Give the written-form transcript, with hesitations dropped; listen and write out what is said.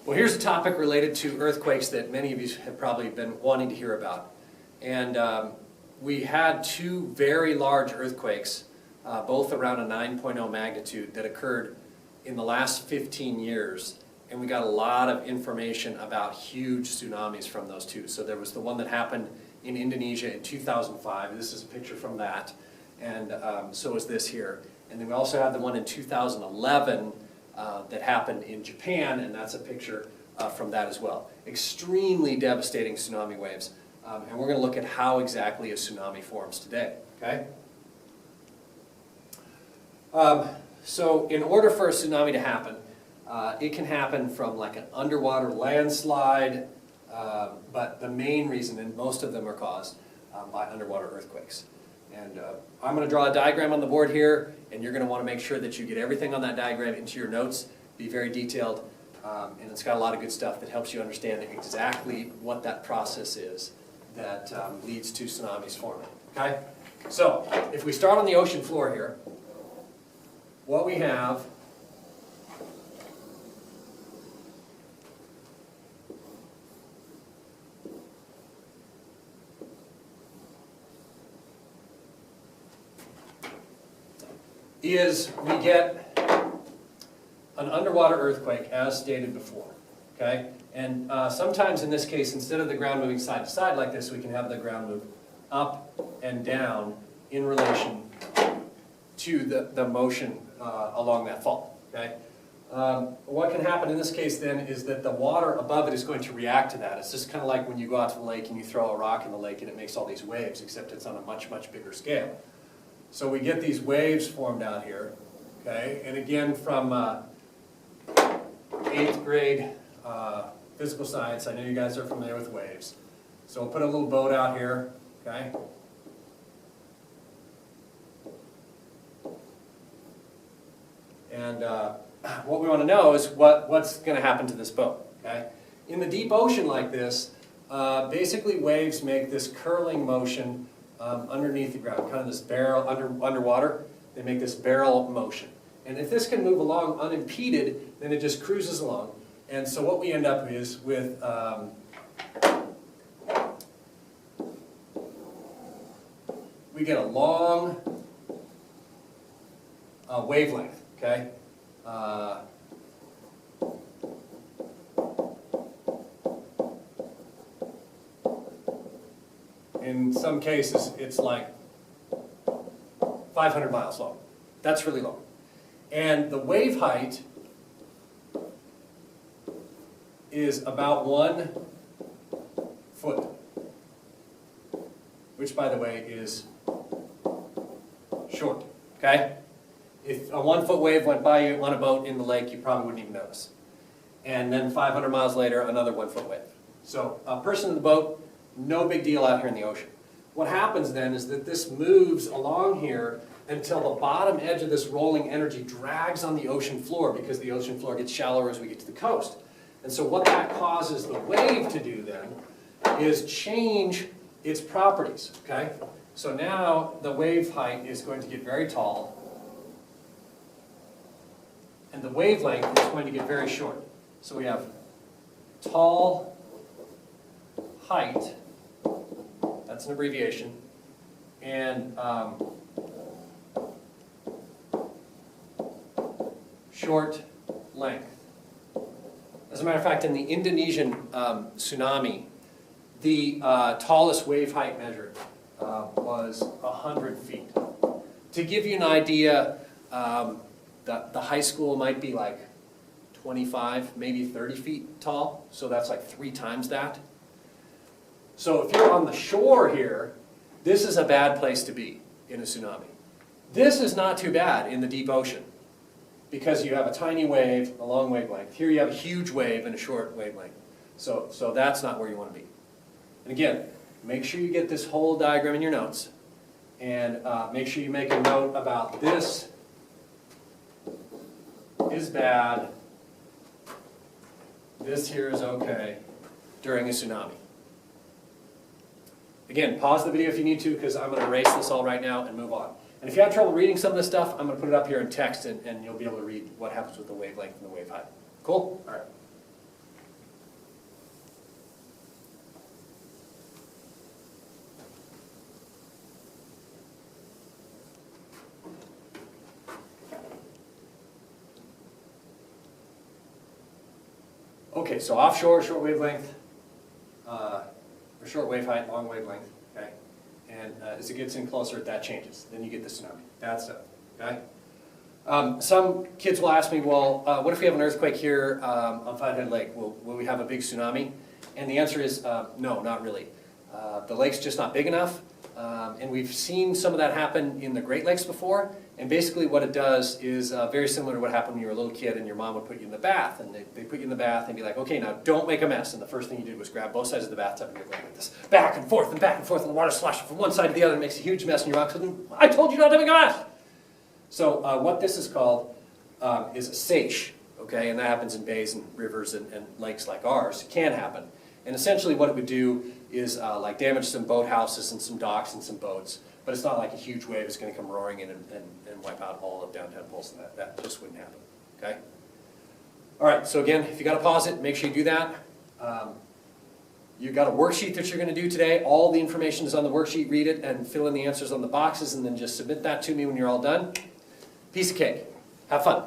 Well, here's a topic related to earthquakes that many of you have probably been wanting to hear about. And we had two very large earthquakes, both around a 9.0 magnitude, that occurred in the last 15 years. And we got a lot of information about huge tsunamis from those two. So there was the one that happened in Indonesia in 2005. This is a picture from that. And so is this here. And then we also had the one in 2011 that happened in Japan, and that's a picture from that as well. Extremely devastating tsunami waves. And we're going to look at how exactly a tsunami forms today. Okay? So in order for a tsunami to happen, it can happen from like an underwater landslide, but the main reason, and most of them are caused by underwater earthquakes. And I'm going to draw a diagram on the board here, and you're going to want to make sure that you get everything on that diagram into your notes. Be very detailed, and it's got a lot of good stuff that helps you understand exactly what that process is that leads to tsunamis forming. Okay? So, if we start on the ocean floor here, what we have is we get an underwater earthquake as stated before, okay? And sometimes in this case, instead of the ground moving side to side like this, we can have the ground move up and down in relation to the motion along that fault, okay? What can happen in this case then is that the water above it is going to react to that. It's just kind of like when you go out to the lake and you throw a rock in the lake and it makes all these waves, except it's on a much, much bigger scale. So we get these waves formed out here, okay? And again, from 8th grade physical science, I know you guys are familiar with waves. So we'll put a little boat out here, okay? And what we want to know is what's going to happen to this boat, okay? In the deep ocean like this, basically waves make this curling motion underneath the ground, kind of this barrel underwater. They make this barrel motion. And if this can move along unimpeded, then it just cruises along. And so what we end up is with we get a long wavelength, okay? In some cases, it's like 500 miles long. That's really long. And the wave height is about 1 foot, which, by the way, is short, okay? If a 1 foot wave went by you on a boat in the lake, you probably wouldn't even notice. And then 500 miles later, another 1 foot wave. So a person in the boat, no big deal out here in the ocean. What happens then is that this moves along here until the bottom edge of this rolling energy drags on the ocean floor, because the ocean floor gets shallower as we get to the coast. And so what that causes the wave to do then is change its properties, okay? So now the wave height is going to get very tall, and the wavelength is going to get very short. So we have tall, height, that's an abbreviation, and short length. As a matter of fact, in the Indonesian tsunami, the tallest wave height measured was 100 feet. To give you an idea, the high school might be like 25, maybe 30 feet tall, so that's like 3 times that. So if you're on the shore here, this is a bad place to be in a tsunami. This is not too bad in the deep ocean, because you have a tiny wave, a long wavelength. Here you have a huge wave and a short wavelength. So that's not where you want to be. And again, make sure you get this whole diagram in your notes, and make sure you make a note about this is bad, this here is okay during a tsunami. Again, pause the video if you need to, because I'm going to erase this all right now and move on. And if you have trouble reading some of this stuff, I'm going to put it up here in text, and you'll be able to read what happens with the wavelength and the wave height. Cool? All right. Okay, so offshore, short wavelength, or short wave height, long wavelength, okay? And as it gets in closer, that changes. Then you get the tsunami, bad stuff, okay? Some kids will ask me, well, what if we have an earthquake here on Flathead Lake? Will we have a big tsunami? And the answer is no, not really. The lake's just not big enough, and we've seen some of that happen in the Great Lakes before, and basically what it does is very similar to what happened when you were a little kid and your mom would put you in the bath, and they put you in the bath and be like, okay, now don't make a mess, and the first thing you did was grab both sides of the bathtub and you're going like this, back and forth, and the water sloshing from one side to the other and makes a huge mess, and your mom says, I told you not to make a mess! So what this is called is a seiche, okay, and that happens in bays and rivers and lakes like ours. It can happen. And essentially what it would do is like damage some boathouses and some docks and some boats, but it's not like a huge wave is going to come roaring in and wipe out all of downtown Polson. That just wouldn't happen, okay? All right, so again, if you got to pause it, make sure you do that. You've got a worksheet that you're going to do today. All the information is on the worksheet. Read it and fill in the answers on the boxes and then just submit that to me when you're all done. Piece of cake. Have fun.